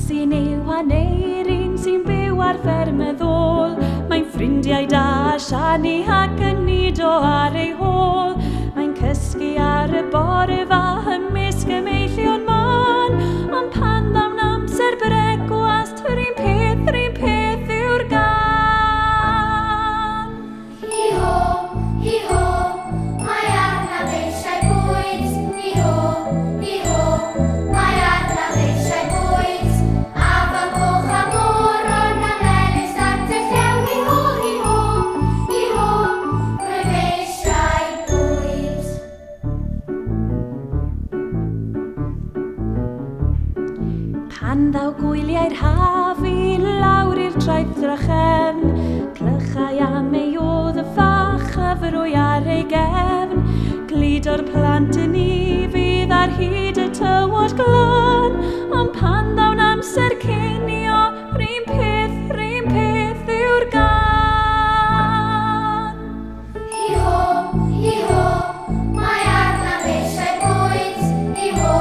sy'n yw a neirin sy'n byw ar fermeddol. Mae'n ffrindiau da a siani ac yn nido ar ei hôl. Mae'n cysgu ar y borfa ymysg y meillion man. Ond pan ddawn amser bregwast, yr un peth yw'r gan. Hi ho, mae arnaf eisiau bwyd. Hi ho, mae arnaf eisiau bwyd. Afon coch a moron a melys at y llew. Hi ho, rwyf eisiau bwyd. Pan ddaw gwyliau'r haf i lawr i'r traeth drachefn, clychau am ei oedd y fach a frwy ar ei gefn. Gludo'r plant yn i fydd ar hyd y tywod glân, ond pan ddawn amser cinio, r'un peth yw'r gan. Hi ho, mae arnaf eisiau bwyd. Hi ho,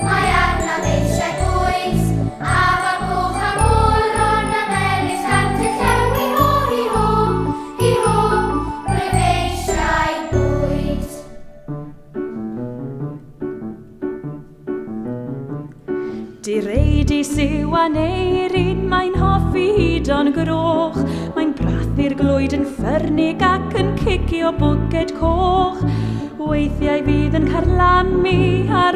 mae arnaf eisiau bwyd. Afon coch a moron a melys at y llew. Hi ho, rwyf eisiau bwyd. Direidus yw a neirin, mae'n hoffi hyd o'n groch. Mae'n brathu'r glwyd yn ffyrnig ac yn cicio bwged coch. Weithiau fydd yn carlamu ar